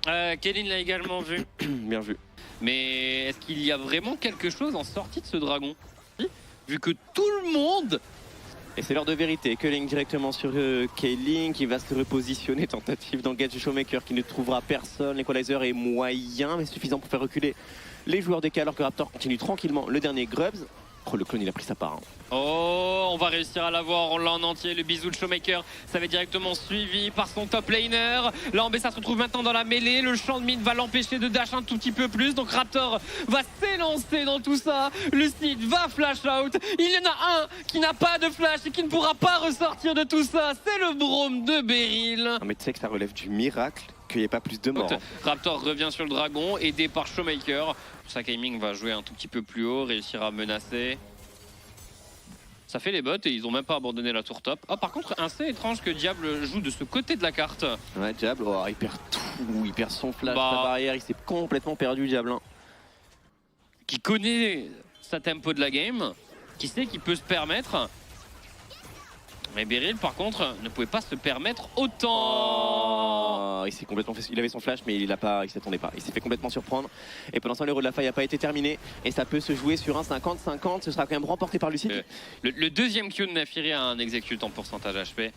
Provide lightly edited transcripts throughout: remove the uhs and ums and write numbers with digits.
Kelin l'a également vu. Bien vu. Mais est-ce qu'il y a vraiment quelque chose en sortie de ce dragon? Vu que tout le monde... Et c'est l'heure de vérité. Culling directement sur Kaylin qui va se repositionner. Tentative d'engage du Showmaker qui ne trouvera personne. L'Equalizer est moyen mais suffisant pour faire reculer les joueurs DK alors que Raptor continue tranquillement le dernier Grubs. Oh, le clone il a pris sa part. Hein. Oh, on va réussir à l'avoir, on l'a en entier, le bisou de Showmaker, ça va être directement suivi par son top laner. Là, Ambessa se retrouve maintenant dans la mêlée, le champ de mine va l'empêcher de dash un tout petit peu plus, donc Raptor va s'élancer dans tout ça, Lucid va flash out, il y en a un qui n'a pas de flash et qui ne pourra pas ressortir de tout ça, c'est le Braum de Beryl. Non mais tu sais que ça relève du miracle qu'il n'y ait pas plus de morts. Raptor revient sur le dragon, aidé par Showmaker, sa gaming va jouer un tout petit peu plus haut, réussir à menacer. Ça fait les bots et ils ont même pas abandonné la tour top. Oh, par contre, c'est étrange que Diable joue de ce côté de la carte. Ouais, Diable, oh, il perd tout. Il perd son flash, sa barrière. Il s'est complètement perdu, Diable. Hein. Qui connaît sa tempo de la game, qui sait qu'il peut se permettre. Mais Beryl, par contre, ne pouvait pas se permettre autant. Oh, il s'est complètement fait... Il avait son flash, mais il s'attendait pas. Il s'est fait complètement surprendre. Et pendant ce temps, l'héros de la faille n'a pas été terminé. Et ça peut se jouer sur un 50-50. Ce sera quand même remporté par Lucid. Le deuxième Q de Naafiri a un execute en pourcentage HP.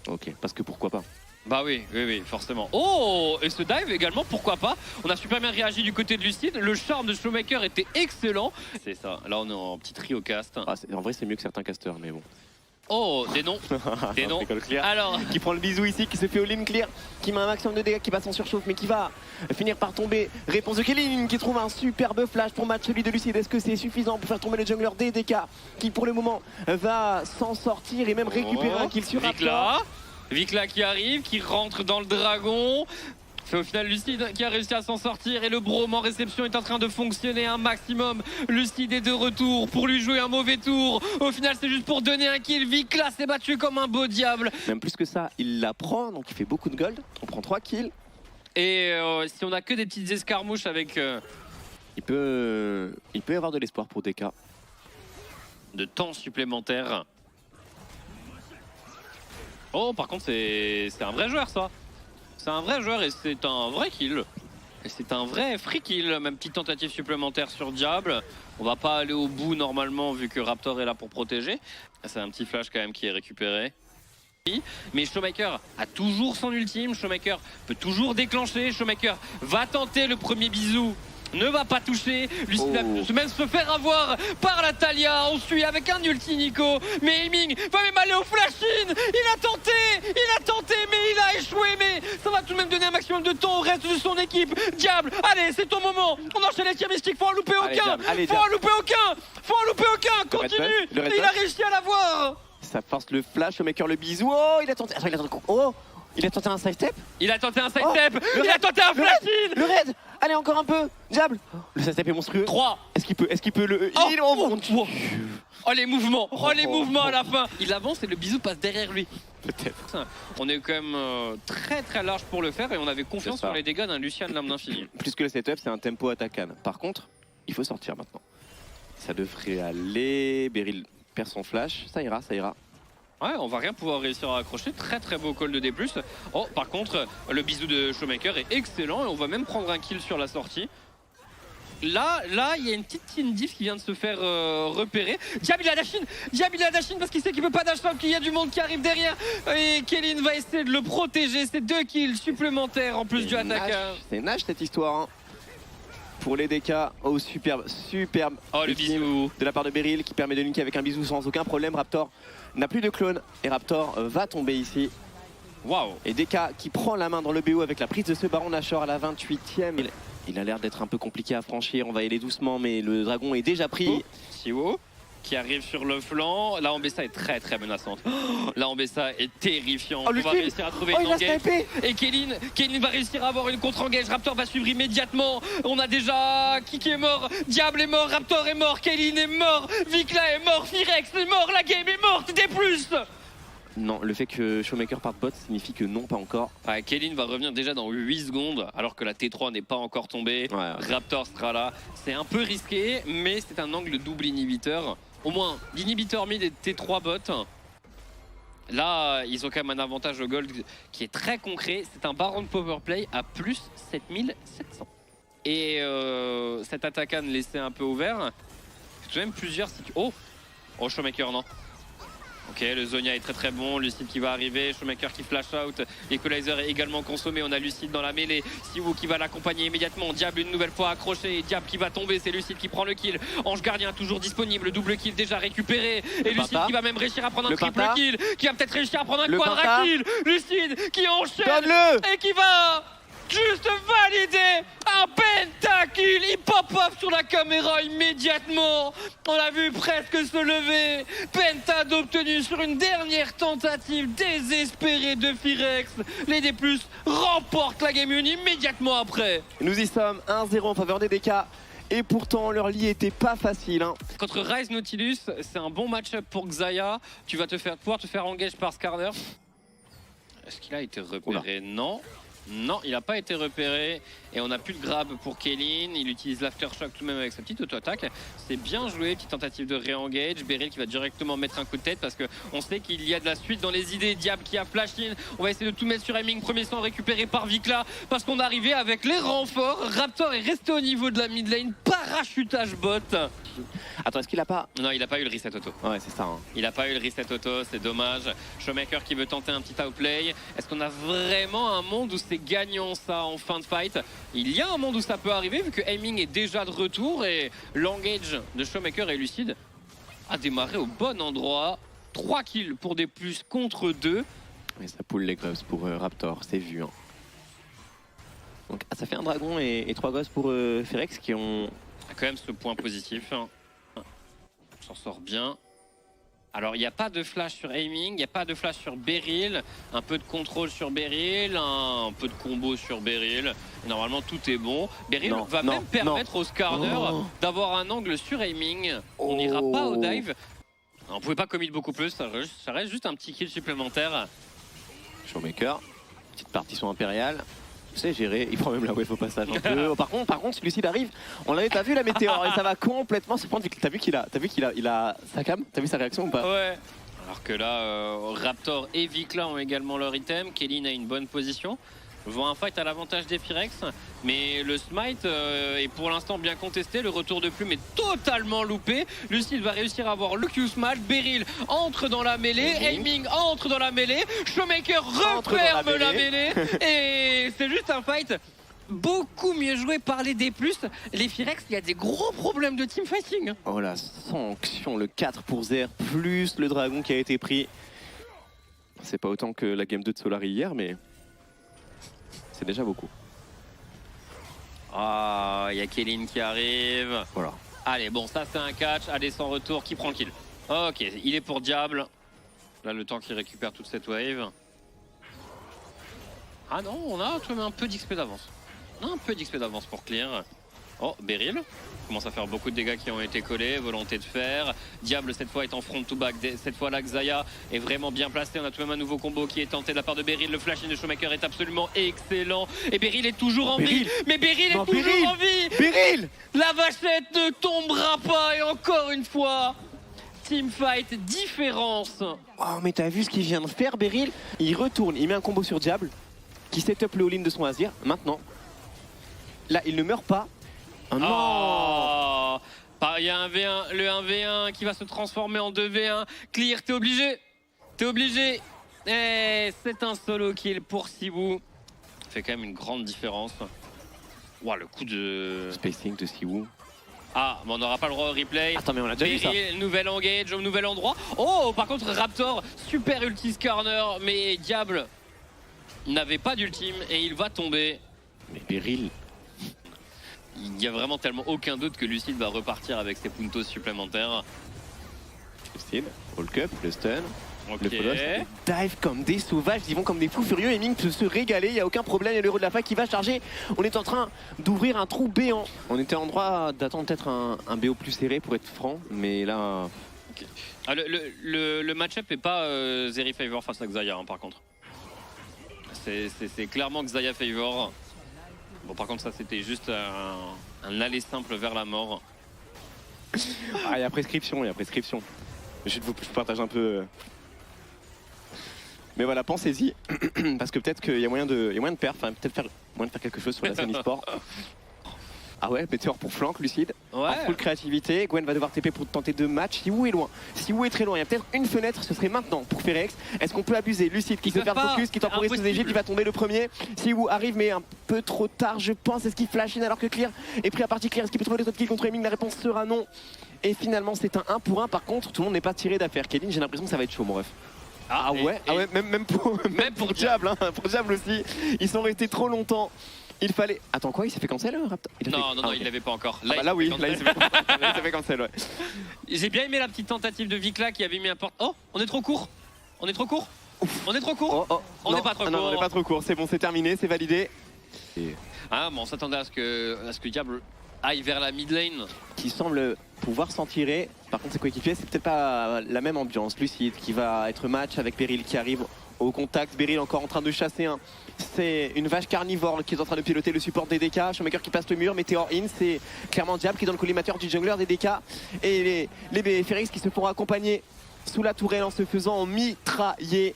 Ok, parce que pourquoi pas. Bah oui, forcément. Oh, et ce dive également, pourquoi pas. On a super bien réagi du côté de Lucid. Le charme de Showmaker était excellent. C'est ça, là on est en petit trio cast. Ah, en vrai, c'est mieux que certains casters, mais bon. Oh, des noms. Des noms. Alors, qui prend le bisou ici, qui se fait all-in clear, qui met un maximum de dégâts, qui passe en surchauffe, mais qui va finir par tomber. Réponse de Kelin qui trouve un superbe flash pour match celui de Lucid. Est-ce que c'est suffisant pour faire tomber le jungler des DK qui pour le moment va s'en sortir et même récupérer un kill sur Raptor. Vikla qui arrive, qui rentre dans le dragon. C'est au final Lucid qui a réussi à s'en sortir et le Braum en réception est en train de fonctionner un maximum. Lucid est de retour pour lui jouer un mauvais tour. Au final c'est juste pour donner un kill. Vikla s'est battu comme un beau diable. Même plus que ça, il la prend donc il fait beaucoup de gold. On prend 3 kills. Et si on a que des petites escarmouches avec... Il peut y avoir de l'espoir pour DK. De temps supplémentaire. Oh par contre c'est un vrai joueur ça. C'est un vrai joueur et c'est un vrai kill. Et c'est un vrai free kill. Même petite tentative supplémentaire sur Diable. On va pas aller au bout normalement vu que Raptor est là pour protéger. C'est un petit flash quand même qui est récupéré. Mais Showmaker a toujours son ultime. Showmaker peut toujours déclencher. Showmaker va tenter le premier bisou. Ne va pas toucher, Lucid va même se faire avoir par la Talia. On suit avec un ulti Nico, mais Aiming va même aller au flash-in. Il a tenté, mais il a échoué. Mais ça va tout de même donner un maximum de temps au reste de son équipe. Diable, allez, c'est ton moment. On enchaîne les tirs mystiques, faut en louper aucun. Faut en louper aucun. Continue, il a réussi à l'avoir. Ça force le flash, Showmaker le bisou. Oh, il a tenté. Oh, il a tenté un sidestep. Il a tenté un sidestep. Il a tenté un flash-in. Le raid. Allez, encore un peu. Diable. Le sidestep est monstrueux. 3. Est-ce qu'il peut le... Oh les mouvements. Oh les mouvements à la fin. Il avance et le bisou passe derrière lui. Peut-être. On est quand même très très large pour le faire et on avait confiance sur les dégâts d'un Lucian Lame d'Infini. Plus que le setup, c'est un tempo attaquant. Par contre, il faut sortir maintenant. Ça devrait aller. Beryl perd son flash. Ça ira, ça ira. Ouais, on va rien pouvoir réussir à accrocher. Très très beau call de D+. Oh, par contre, le bisou de Showmaker est excellent et on va même prendre un kill sur la sortie. Là, il y a une petite team diff qui vient de se faire repérer. Diable, il a Dashin parce qu'il sait qu'il peut pas dash out, qu'il y a du monde qui arrive derrière. Et Kelin va essayer de le protéger. C'est 2 kills supplémentaires en plus du attaquant. C'est Nash cette histoire. Hein. Pour les DK, oh superbe. Oh le bisou de la part de Beryl qui permet de linker avec un bisou sans aucun problème. Raptor n'a plus de clone et Raptor va tomber ici. Waouh. Et DK qui prend la main dans le BO avec la prise de ce Baron Nashor à la 28e. Il a l'air d'être un peu compliqué à franchir, on va y aller doucement mais le dragon est déjà pris. Siwo qui arrive sur le flanc, la Ambessa est très très menaçante. La Ambessa est terrifiante, on va réussir à trouver une engage. Et Kelin va réussir à avoir une contre-engage, Raptor va suivre immédiatement. On a déjà qui est mort, Diable est mort, Raptor est mort, Kelin est mort, Vikla est mort, Firex est mort, la game est morte, des plus. Non, le fait que Showmaker parte bot signifie que non, pas encore. Ouais, Kelin va revenir déjà dans 8 secondes alors que la T3 n'est pas encore tombée. Ouais. Raptor sera là. C'est un peu risqué, mais c'est un angle double inhibiteur. Au moins, l'inhibiteur mid et T3 bot. Là, ils ont quand même un avantage au gold qui est très concret. C'est un baron de powerplay à plus 7700. Et cet attaquant laissé un peu ouvert. C'est tout de même plusieurs situations. Oh, Showmaker, non. Ok, le Zonia est très très bon, Lucide qui va arriver, Showmaker qui flash out, Equalizer est également consommé, on a Lucide dans la mêlée, Siwu qui va l'accompagner immédiatement, Diable une nouvelle fois accroché, Diable qui va tomber, c'est Lucide qui prend le kill, Ange Gardien toujours disponible, double kill déjà récupéré, et Lucide qui va même réussir à prendre un triple kill, qui va peut-être réussir à prendre un quadra kill, Lucide qui enchaîne et qui va juste valider un pentakill. Il pop-up sur la caméra immédiatement. On l'a vu presque se lever. Pentad obtenu sur une dernière tentative désespérée de Firex. Les D+, remportent la Game 1 immédiatement après. Nous y sommes, 1-0 en faveur des DK. Et pourtant, leur lit était pas facile. Contre Rise Nautilus, c'est un bon match-up pour Xayah. Tu vas pouvoir te faire engage par Skarner. Est-ce qu'il a été repéré? Non. Non, il n'a pas été repéré et on n'a plus de grab pour Kaylin. Il utilise l'aftershock tout de même avec sa petite auto-attaque. C'est bien joué, petite tentative de re-engage. Beryl qui va directement mettre un coup de tête parce qu'on sait qu'il y a de la suite dans les idées. Diable qui a flash in. On va essayer de tout mettre sur aiming. Premier sang récupéré par Vikla parce qu'on est arrivé avec les renforts. Raptor est resté au niveau de la mid lane. Parachutage bot. Attends, est-ce qu'il a pas... Non, il n'a pas eu le reset auto. Ouais, c'est ça. Il n'a pas eu le reset auto, c'est dommage. Showmaker qui veut tenter un petit outplay. Est-ce qu'on a vraiment un monde où c'est gagnant ça en fin de fight? Il y a un monde où ça peut arriver vu que aiming est déjà de retour et l'engage de Showmaker et Lucide a démarré au bon endroit. 3 kills pour des plus contre 2. Mais ça poule les gosses pour Raptor, c'est vu. Donc ça fait un dragon et 3 gosses pour Firex qui ont... Il y a quand même ce point positif. On s'en sort bien. Alors il n'y a pas de flash sur aiming, il n'y a pas de flash sur Beryl, un peu de contrôle sur Beryl, un peu de combo sur Beryl. Et normalement tout est bon. Beryl va même permettre au Skarner d'avoir un angle sur aiming. On n'ira pas au dive. On ne pouvait pas commit beaucoup plus, ça reste juste un petit kill supplémentaire. Showmaker, petite partition impériale. C'est géré, il prend même la wave au passage un peu. Par contre, si Lucide arrive, on l'avait pas vu la météore et ça va complètement se prendre. T'as vu qu'il a sa cam? T'as vu sa réaction ou pas? Ouais. Alors que là, Raptor et Vikla ont également leur item. Kaylin a une bonne position. Voit un fight à l'avantage des Firex, mais le smite est pour l'instant bien contesté. Le retour de plume est totalement loupé. Lucide va réussir à avoir le Q-smash. Beryl entre dans la mêlée. Aiming entre dans la mêlée. Showmaker referme la mêlée. Et c'est juste un fight beaucoup mieux joué par les D+. Les Firex, il y a des gros problèmes de teamfighting. Oh la sanction, le 4 pour Zer, plus le dragon qui a été pris. C'est pas autant que la game 2 de Solari hier, mais... c'est déjà beaucoup. Ah, il y a Kaylin qui arrive. Voilà. Allez, bon, ça c'est un catch. Allez, sans retour, qui prend le kill? Ok, il est pour Diable. Là, le temps qu'il récupère toute cette wave. Ah non, on a quand même un peu d'XP d'avance. Un peu d'XP d'avance pour clear. Oh, Beryl commence à faire beaucoup de dégâts qui ont été collés, volonté de faire. Diable cette fois est en front to back, cette fois là Xayah est vraiment bien placé. On a tout de même un nouveau combo qui est tenté de la part de Beryl. Le flash in de Showmaker est absolument excellent. Et Beryl est toujours en vie. Mais Beryl est toujours en vie. Beryl, la vachette ne tombera pas et encore une fois, teamfight différence. Oh mais t'as vu ce qu'il vient de faire Beryl? Il retourne, il met un combo sur Diable qui set up le all-in de son Azir. Maintenant, là il ne meurt pas. Oh non! Il y a un V1, le 1v1 qui va se transformer en 2v1. Clear, t'es obligé. T'es obligé. Et c'est un solo kill pour Siwu. Ça fait quand même une grande différence. Wow, le coup de... spacing de Siwu. Ah, mais on n'aura pas le droit au replay. Attends, mais on l'a déjà vu ça. Nouvel engage au nouvel endroit. Oh, par contre, Raptor, super ulti Skarner. Mais Diable n'avait pas d'ultime et il va tomber. Mais Beryl... il n'y a vraiment tellement aucun doute que Lucide va repartir avec ses puntos supplémentaires. Lucide, all cup, le stun, okay. Le follow, dive comme des sauvages, ils vont comme des fous furieux. Aiming peut se régaler, il n'y a aucun problème, il y a l'héros de la fac qui va charger. On est en train d'ouvrir un trou béant. On était en droit d'attendre peut-être un BO plus serré pour être franc, mais là... Okay. Ah, le match-up n'est pas Zeri Favor face à Xayah, hein, par contre. C'est clairement Xayah Favor. Bon, par contre, ça, c'était juste un aller simple vers la mort. Ah, il y a prescription, il y a prescription. Je vous partage un peu Mais voilà, pensez-y, parce que peut-être qu'il y a moyen de perf, enfin, peut-être moyen de faire quelque chose sur la scène e-sport. Ah ouais, Météor pour flank, Lucide. Ouais. En full créativité. Gwen va devoir TP pour tenter deux matchs. Si Wu est loin, si Wu est très loin, il y a peut-être une fenêtre, ce serait maintenant pour Ferex. Est-ce qu'on peut abuser? Lucide qui se perd focus, qui temporise sous Égypte, il va tomber le premier. Si Wu arrive, mais un peu trop tard, je pense. Est-ce qu'il flash in alors que Clear est pris à partie? Clear, est-ce qu'il peut trouver les autres kills contre Aiming? La réponse sera non. Et finalement, c'est un 1 pour 1. Par contre, tout le monde n'est pas tiré d'affaire. Kelvin, j'ai l'impression que ça va être chaud, mon ref. Ah ouais, même pour Diable, hein, pour Diable aussi. Ils sont restés trop longtemps. Il fallait. Attends, quoi? Il s'est fait cancel, Raptor? Non, il l'avait pas encore. Là, là oui, là il s'est fait cancel, ouais. J'ai bien aimé la petite tentative de Vikla qui avait mis un porte. Oh, on est trop court. On est trop court. On est trop court. On n'est pas trop court. Non, on n'est pas trop court. C'est bon, c'est terminé, c'est validé. Ah, bon, on s'attendait à ce que Diable aille vers la mid lane. Qui semble pouvoir s'en tirer. Par contre, ses coéquipiers, c'est peut-être pas la même ambiance. Lucide qui va être match avec Beryl qui arrive au contact. Beryl encore en train de chasser un. C'est une vache carnivore qui est en train de piloter le support des DK. Showmaker qui passe le mur, Météor in, c'est clairement Diable qui est dans le collimateur du jungler des DK. Et les Ferex qui se font accompagner sous la tourelle en se faisant mitrailler.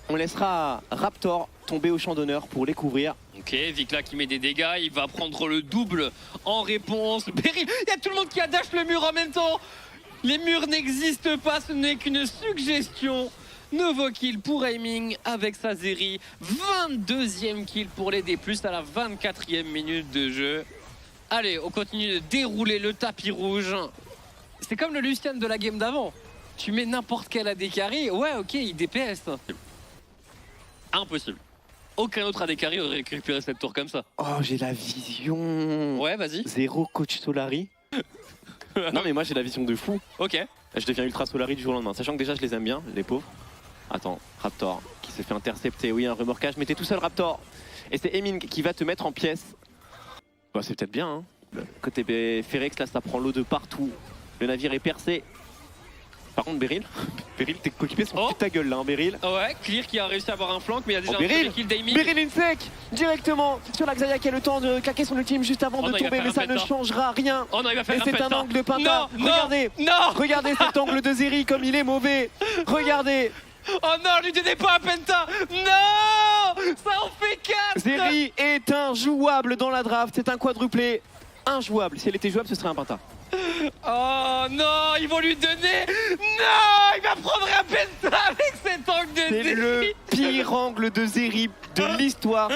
On laissera Raptor tomber au champ d'honneur pour les couvrir. Ok, Vikla qui met des dégâts, il va prendre le double en réponse. Beryl, il y a tout le monde qui a dash le mur en même temps. Les murs n'existent pas, ce n'est qu'une suggestion. Nouveau kill pour Aiming avec sa Zeri. 22e kill pour les D+, à la 24e minute de jeu. Allez, on continue de dérouler le tapis rouge. C'est comme le Lucian de la game d'avant. Tu mets n'importe quel AD carry, ouais ok, il DPS. Impossible. Aucun autre AD carry aurait récupéré cette tour comme ça. Oh, j'ai la vision. Ouais, vas-y. Zéro coach Solari. Non mais moi j'ai la vision de fou. Ok. Je deviens ultra Solari du jour au lendemain. Sachant que déjà je les aime bien, les pauvres. Attends, Raptor qui s'est fait intercepter. Oui, un remorquage, mais t'es tout seul Raptor. Et c'est Aiming qui va te mettre en pièces. Bah, c'est peut-être bien, hein. Côté Ferex, là ça prend l'eau de partout. Le navire est percé. Par contre, Beryl, tes coéquipiers sont toute ta gueule là, hein, Beryl. Ouais, Clear qui a réussi à avoir un flank, mais il y a déjà un Beryl, kill d'Aiming. Beryl insec directement sur la Xayah qui a le temps de claquer son ultime juste avant de tomber, mais ça ne changera rien. Oh non, il va faire et c'est un angle de Pinta. Non, regardez, non. Regardez cet angle de Zeri comme il est mauvais. Regardez. Oh non, lui donnez pas à Penta. Non, ça en fait 4. Zeri est injouable dans la draft, c'est un quadruplé injouable. Si elle était jouable, ce serait un Pinta. Oh non, ils vont lui donner. Non, il va prendre un Penta avec cet angle de Zeri. C'est le pire angle de Zeri de l'histoire.